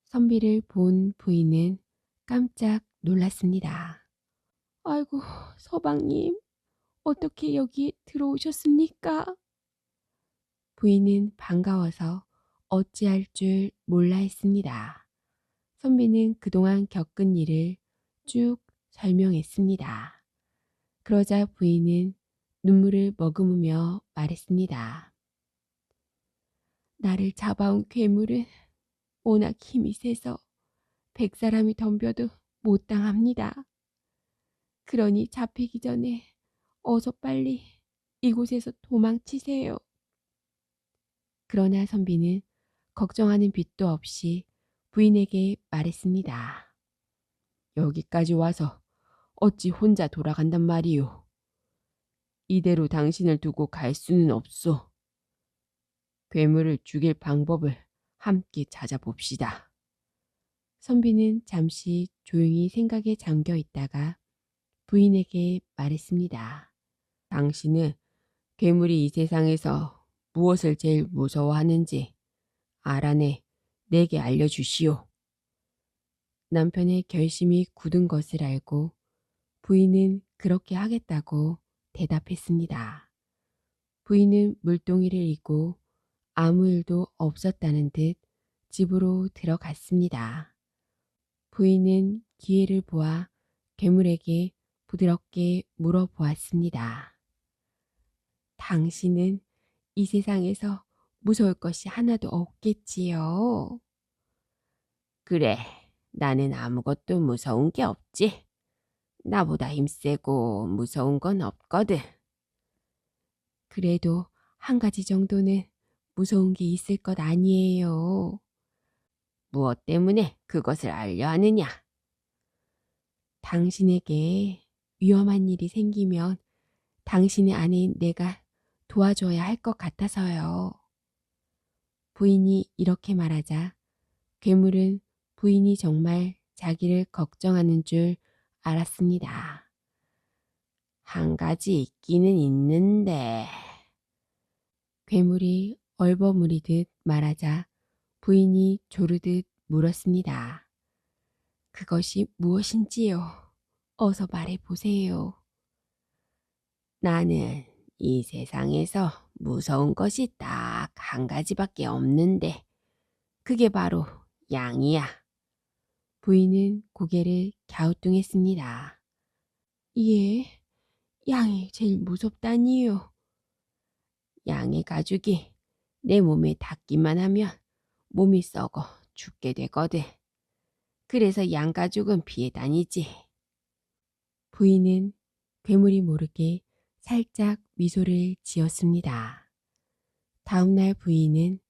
선비를 본 부인은 깜짝 놀랐습니다. 아이고, 서방님, 어떻게 여기 들어오셨습니까? 부인은 반가워서 어찌할 줄 몰라 했습니다. 선비는 그동안 겪은 일을 쭉 설명했습니다. 그러자 부인은 눈물을 머금으며 말했습니다. 나를 잡아온 괴물은 워낙 힘이 세서 100사람이 덤벼도 못 당합니다. 그러니 잡히기 전에 어서 빨리 이곳에서 도망치세요. 그러나 선비는 걱정하는 빚도 없이 부인에게 말했습니다. 여기까지 와서 어찌 혼자 돌아간단 말이오. 이대로 당신을 두고 갈 수는 없소. 괴물을 죽일 방법을 함께 찾아봅시다. 선비는 잠시 조용히 생각에 잠겨 있다가 부인에게 말했습니다. 당신은 괴물이 이 세상에서 무엇을 제일 무서워하는지 알아내 내게 알려주시오. 남편의 결심이 굳은 것을 알고 부인은 그렇게 하겠다고 대답했습니다. 부인은 물동이를 이고 아무 일도 없었다는 듯 집으로 들어갔습니다. 부인은 기회를 보아 괴물에게 부드럽게 물어보았습니다. 당신은 이 세상에서 무서울 것이 하나도 없겠지요. 그래, 나는 아무것도 무서운 게 없지. 나보다 힘세고 무서운 건 없거든. 그래도 한 가지 정도는 무서운 게 있을 것 아니에요. 무엇 때문에 그것을 알려 하느냐? 당신에게 위험한 일이 생기면 당신의 아내인 내가 도와줘야 할 것 같아서요. 부인이 이렇게 말하자 괴물은 부인이 정말 자기를 걱정하는 줄 알았습니다. 한 가지 있기는 있는데. 괴물이 얼버무리듯 말하자 부인이 조르듯 물었습니다. 그것이 무엇인지요? 어서 말해 보세요. 나는 이 세상에서 무서운 것이 딱 한 가지밖에 없는데 그게 바로 양이야. 부인은 고개를 갸우뚱했습니다. 예, 양이 제일 무섭다니요. 양의 가죽이 내 몸에 닿기만 하면 몸이 썩어 죽게 되거든. 그래서 양 가죽은 피해 다니지. 부인은 괴물이 모르게 살짝 미소를 지었습니다. 다음날 부인은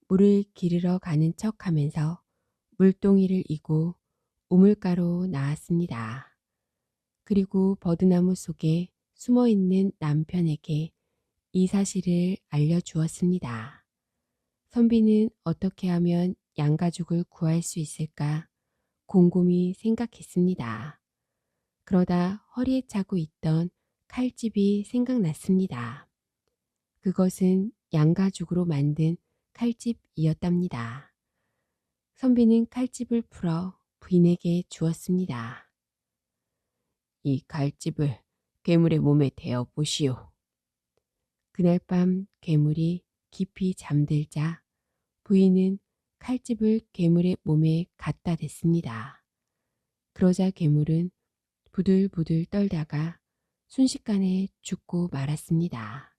물을 기르러 가는 척하면서 물동이를 이고 우물가로 나왔습니다. 그리고 버드나무 속에 숨어 있는 남편에게 이 사실을 알려주었습니다. 선비는 어떻게 하면 양가죽을 구할 수 있을까 곰곰이 생각했습니다. 그러다 허리에 차고 있던 칼집이 생각났습니다. 그것은 양가죽으로 만든 칼집이었답니다. 선비는 칼집을 풀어 부인에게 주었습니다. 이 칼집을 괴물의 몸에 대어 보시오. 그날 밤 괴물이 깊이 잠들자 부인은 칼집을 괴물의 몸에 갖다 댔습니다. 그러자 괴물은 부들부들 떨다가 순식간에 죽고 말았습니다.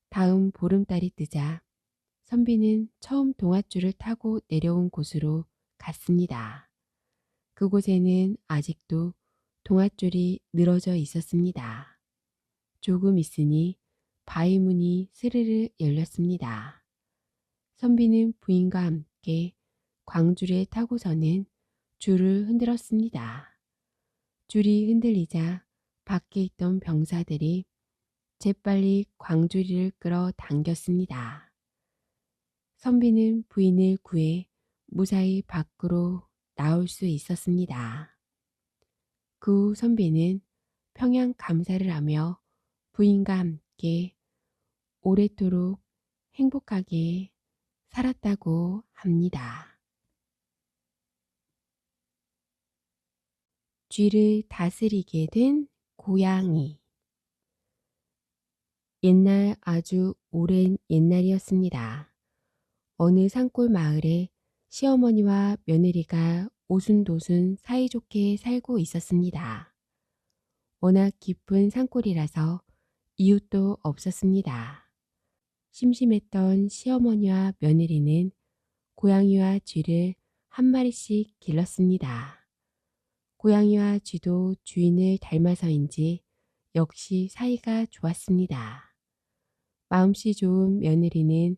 다음 보름달이 뜨자 선비는 처음 동아줄을 타고 내려온 곳으로 갔습니다. 그곳에는 아직도 동아줄이 늘어져 있었습니다. 조금 있으니 바위 문이 스르르 열렸습니다. 선비는 부인과 함께 광줄에 타고서는 줄을 흔들었습니다. 줄이 흔들리자 밖에 있던 병사들이 재빨리 광주리를 끌어 당겼습니다. 선비는 부인을 구해 무사히 밖으로 나올 수 있었습니다. 그 후 선비는 평양 감사를 하며 부인과 함께 오래도록 행복하게 살았다고 합니다. 쥐를 다스리게 된 고양이. 옛날 아주 오랜 옛날이었습니다. 어느 산골 마을에 시어머니와 며느리가 오순도순 사이좋게 살고 있었습니다. 워낙 깊은 산골이라서 이웃도 없었습니다. 심심했던 시어머니와 며느리는 고양이와 쥐를 한 마리씩 길렀습니다. 고양이와 쥐도 주인을 닮아서인지 역시 사이가 좋았습니다. 마음씨 좋은 며느리는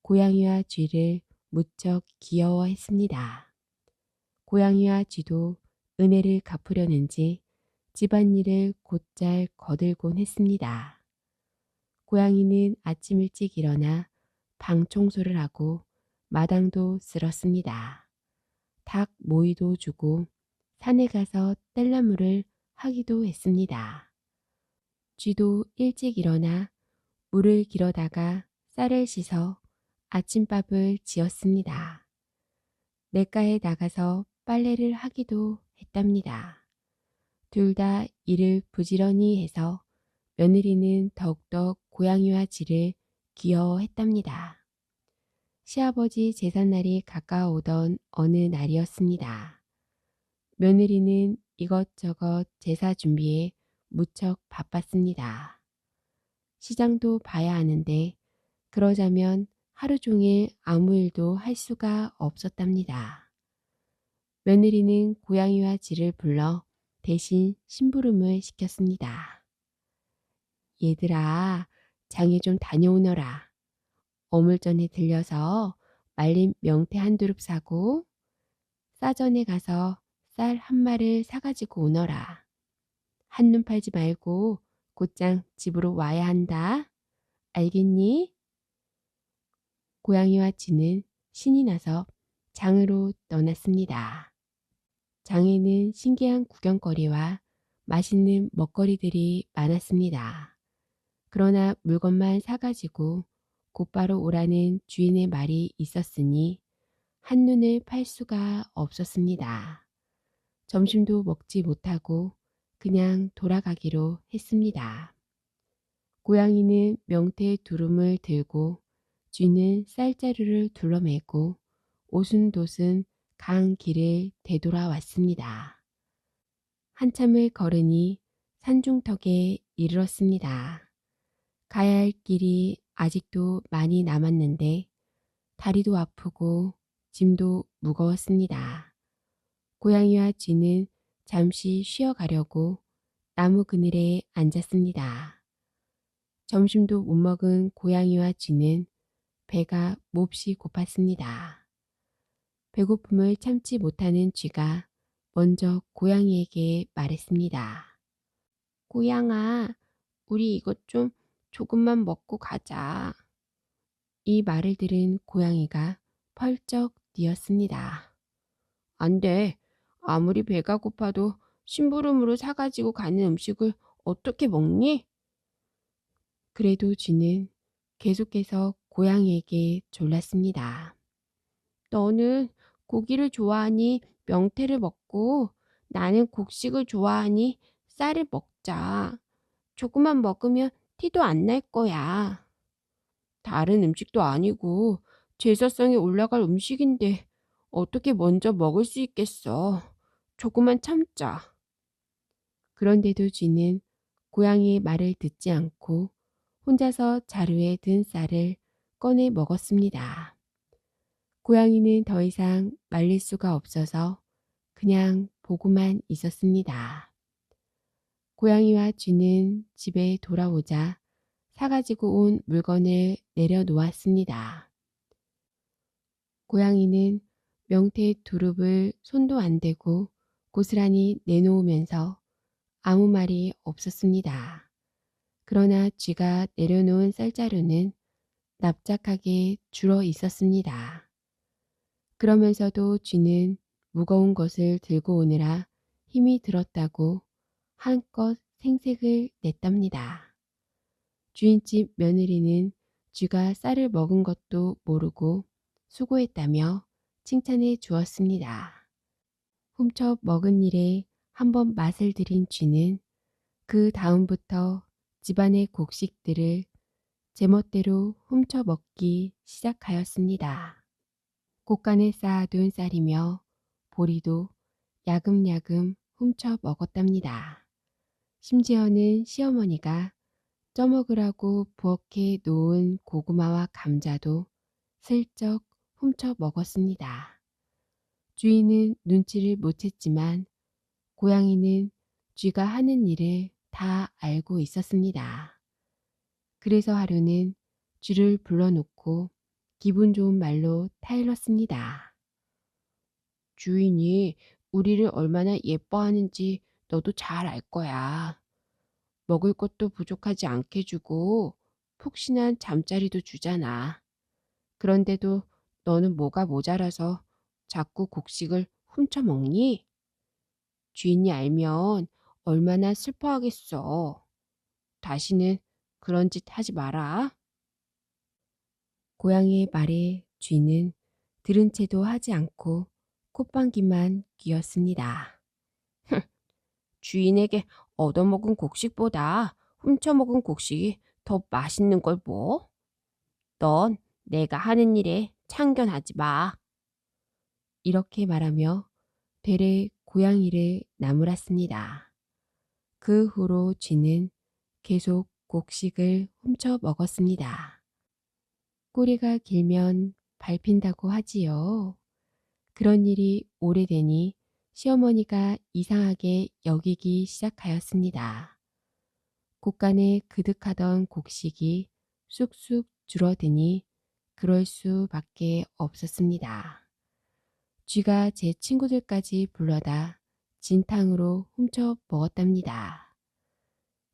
고양이와 쥐를 무척 귀여워했습니다. 고양이와 쥐도 은혜를 갚으려는지 집안일을 곧잘 거들곤 했습니다. 고양이는 아침 일찍 일어나 방 청소를 하고 마당도 쓸었습니다. 닭 모이도 주고 산에 가서 뗄나무를 하기도 했습니다. 쥐도 일찍 일어나 물을 길어다가 쌀을 씻어 아침밥을 지었습니다. 냇가에 나가서 빨래를 하기도 했답니다. 둘 다 일을 부지런히 해서 며느리는 더욱더 고양이와 쥐를 귀여워했답니다. 시아버지 제삿날이 가까워오던 어느 날이었습니다. 며느리는 이것저것 제사 준비에 무척 바빴습니다. 시장도 봐야 하는데 그러자면 하루 종일 아무 일도 할 수가 없었답니다. 며느리는 고양이와 쥐를 불러 대신 심부름을 시켰습니다. 얘들아, 장에 좀 다녀오너라. 어물전에 들려서 말린 명태 한 두릅 사고 싸전에 가서 쌀 한 마를 사가지고 오너라. 한눈 팔지 말고 곧장 집으로 와야 한다. 알겠니? 고양이와 쥐는 신이 나서 장으로 떠났습니다. 장에는 신기한 구경거리와 맛있는 먹거리들이 많았습니다. 그러나 물건만 사가지고 곧바로 오라는 주인의 말이 있었으니 한눈을 팔 수가 없었습니다. 점심도 먹지 못하고 그냥 돌아가기로 했습니다. 고양이는 명태 두rum을 들고 쥐는 쌀자루를 둘러매고 오순도순 강 길을 되돌아왔습니다. 한참을 걸으니 산중턱에 이르렀습니다. 가야 할 길이 아직도 많이 남았는데 다리도 아프고 짐도 무거웠습니다. 고양이와 쥐는 잠시 쉬어가려고 나무 그늘에 앉았습니다. 점심도 못 먹은 고양이와 쥐는 배가 몹시 고팠습니다. 배고픔을 참지 못하는 쥐가 먼저 고양이에게 말했습니다. 고양아, 우리 이것 좀 조금만 먹고 가자. 이 말을 들은 고양이가 펄쩍 뛰었습니다. 안 돼. 아무리 배가 고파도 심부름으로 사가지고 가는 음식을 어떻게 먹니? 그래도 쥐는 계속해서 고양이에게 졸랐습니다. 너는 고기를 좋아하니 명태를 먹고 나는 곡식을 좋아하니 쌀을 먹자. 조금만 먹으면 티도 안 날 거야. 다른 음식도 아니고 제사상에 올라갈 음식인데 어떻게 먼저 먹을 수 있겠어. 조금만 참자. 그런데도 쥐는 고양이의 말을 듣지 않고 혼자서 자루에 든 쌀을 꺼내 먹었습니다. 고양이는 더 이상 말릴 수가 없어서 그냥 보고만 있었습니다. 고양이와 쥐는 집에 돌아오자 사가지고 온 물건을 내려놓았습니다. 고양이는 명태의 두릅을 손도 안 대고 고스란히 내놓으면서 아무 말이 없었습니다. 그러나 쥐가 내려놓은 쌀자루는 납작하게 줄어 있었습니다. 그러면서도 쥐는 무거운 것을 들고 오느라 힘이 들었다고 한껏 생색을 냈답니다. 주인집 며느리는 쥐가 쌀을 먹은 것도 모르고 수고했다며 칭찬해 주었습니다. 훔쳐 먹은 일에 한번 맛을 들인 쥐는 그 다음부터 집안의 곡식들을 제멋대로 훔쳐 먹기 시작하였습니다. 곳간에 쌓아둔 쌀이며 보리도 야금야금 훔쳐 먹었답니다. 심지어는 시어머니가 쪄먹으라고 부엌에 놓은 고구마와 감자도 슬쩍 훔쳐 먹었습니다. 주인은 눈치를 못 챘지만 고양이는 쥐가 하는 일을 다 알고 있었습니다. 그래서 하루는 쥐를 불러놓고 기분 좋은 말로 타일렀습니다. 주인이 우리를 얼마나 예뻐하는지 너도 잘 알 거야. 먹을 것도 부족하지 않게 주고 푹신한 잠자리도 주잖아. 그런데도 너는 뭐가 모자라서 자꾸 곡식을 훔쳐 먹니? 주인이 알면 얼마나 슬퍼하겠어. 다시는 그런 짓 하지 마라. 고양이의 말에 쥐는 들은 채도 하지 않고 콧방귀만 뀌었습니다. 주인에게 얻어먹은 곡식보다 훔쳐먹은 곡식이 더 맛있는 걸 뭐? 넌 내가 하는 일에 참견하지 마. 이렇게 말하며 되레 고양이를 나무랐습니다. 그 후로 쥐는 계속 곡식을 훔쳐 먹었습니다. 꼬리가 길면 밟힌다고 하지요. 그런 일이 오래되니 시어머니가 이상하게 여기기 시작하였습니다. 곳간에 그득하던 곡식이 쑥쑥 줄어드니 그럴 수밖에 없었습니다. 쥐가 제 친구들까지 불러다 진탕으로 훔쳐 먹었답니다.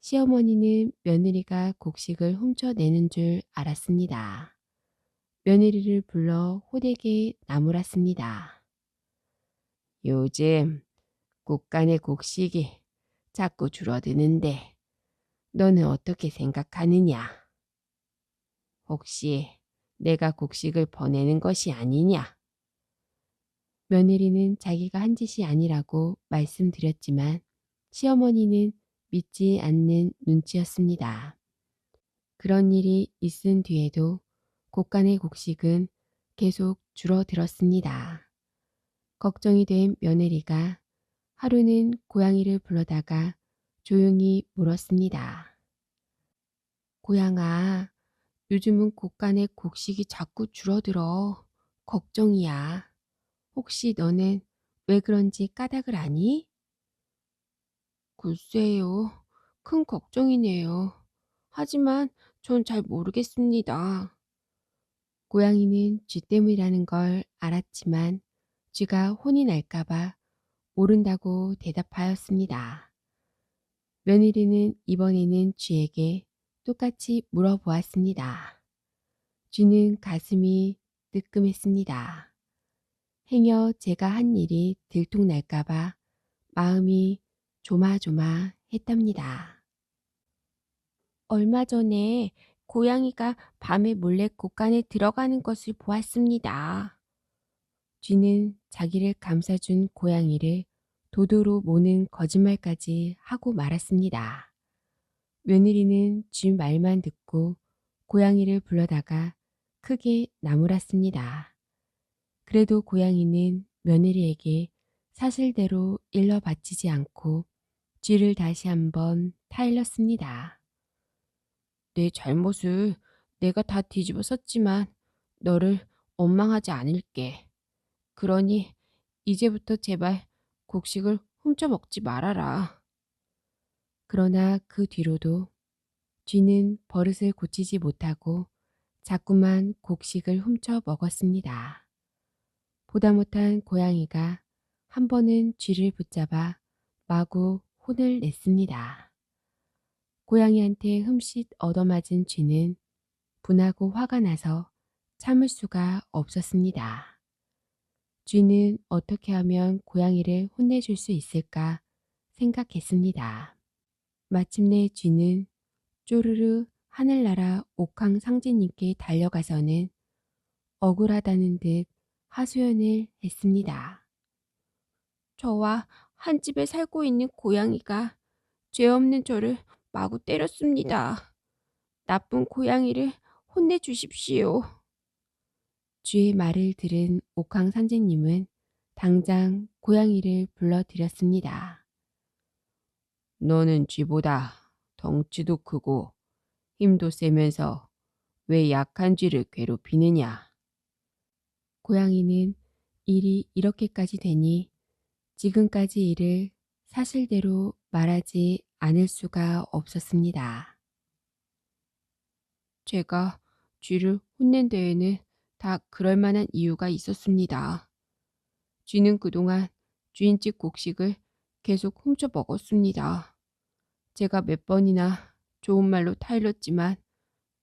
시어머니는 며느리가 곡식을 훔쳐내는 줄 알았습니다. 며느리를 불러 호되게 나무랐습니다. 요즘 국간의 곡식이 자꾸 줄어드는데 너는 어떻게 생각하느냐? 혹시 내가 곡식을 버내는 것이 아니냐? 며느리는 자기가 한 짓이 아니라고 말씀드렸지만 시어머니는 믿지 않는 눈치였습니다. 그런 일이 있은 뒤에도 곳간의 곡식은 계속 줄어들었습니다. 걱정이 된 며느리가 하루는 고양이를 불러다가 조용히 물었습니다. 고양아, 요즘은 곳간의 곡식이 자꾸 줄어들어. 걱정이야. 혹시 너는 왜 그런지 까닭을 아니? 글쎄요, 큰 걱정이네요. 하지만 전 잘 모르겠습니다. 고양이는 쥐 때문이라는 걸 알았지만 쥐가 혼이 날까봐 모른다고 대답하였습니다. 며느리는 이번에는 쥐에게 똑같이 물어보았습니다. 쥐는 가슴이 뜨끔했습니다. 행여 제가 한 일이 들통날까봐 마음이 조마조마했답니다. 얼마 전에 고양이가 밤에 몰래 곳간에 들어가는 것을 보았습니다. 쥐는 자기를 감싸준 고양이를 도도로 모는 거짓말까지 하고 말았습니다. 며느리는 쥐 말만 듣고 고양이를 불러다가 크게 나무랐습니다. 그래도 고양이는 며느리에게 사실대로 일러 바치지 않고 쥐를 다시 한번 타일렀습니다. 내 잘못을 내가 다 뒤집어 썼지만 너를 원망하지 않을게. 그러니 이제부터 제발 곡식을 훔쳐 먹지 말아라. 그러나 그 뒤로도 쥐는 버릇을 고치지 못하고 자꾸만 곡식을 훔쳐 먹었습니다. 보다 못한 고양이가 한 번은 쥐를 붙잡아 마구 혼을 냈습니다. 고양이한테 흠칫 얻어맞은 쥐는 분하고 화가 나서 참을 수가 없었습니다. 쥐는 어떻게 하면 고양이를 혼내줄 수 있을까 생각했습니다. 마침내 쥐는 쪼르르 하늘나라 옥황상제님께 달려가서는 억울하다는 듯 하소연을 했습니다. 저와 한 집에 살고 있는 고양이가 죄 없는 저를 마구 때렸습니다. 나쁜 고양이를 혼내주십시오. 쥐의 말을 들은 옥황상제님은 당장 고양이를 불러들였습니다. 너는 쥐보다 덩치도 크고 힘도 세면서 왜 약한 쥐를 괴롭히느냐? 고양이는 일이 이렇게까지 되니 지금까지 일을 사실대로 말하지 않을 수가 없었습니다. 제가 쥐를 혼낸 데에는 다 그럴 만한 이유가 있었습니다. 쥐는 그동안 주인집 곡식을 계속 훔쳐 먹었습니다. 제가 몇 번이나 좋은 말로 타일렀지만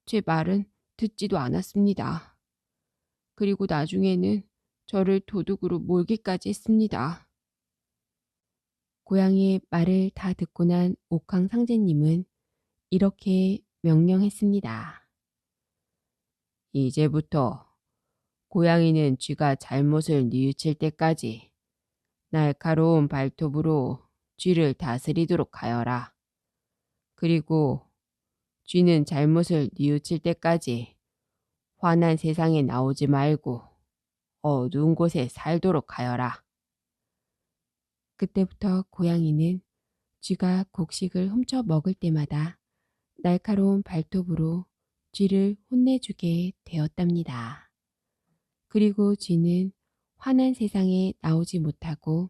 제 말은 듣지도 않았습니다. 그리고 나중에는 저를 도둑으로 몰기까지 했습니다. 고양이의 말을 다 듣고 난 옥황상제님은 이렇게 명령했습니다. 이제부터 고양이는 쥐가 잘못을 뉘우칠 때까지 날카로운 발톱으로 쥐를 다스리도록 하여라. 그리고 쥐는 잘못을 뉘우칠 때까지 환한 세상에 나오지 말고 어두운 곳에 살도록 하여라. 그때부터 고양이는 쥐가 곡식을 훔쳐 먹을 때마다 날카로운 발톱으로 쥐를 혼내주게 되었답니다. 그리고 쥐는 환한 세상에 나오지 못하고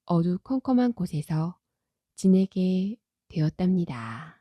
어두컴컴한 곳에서 지내게 되었답니다.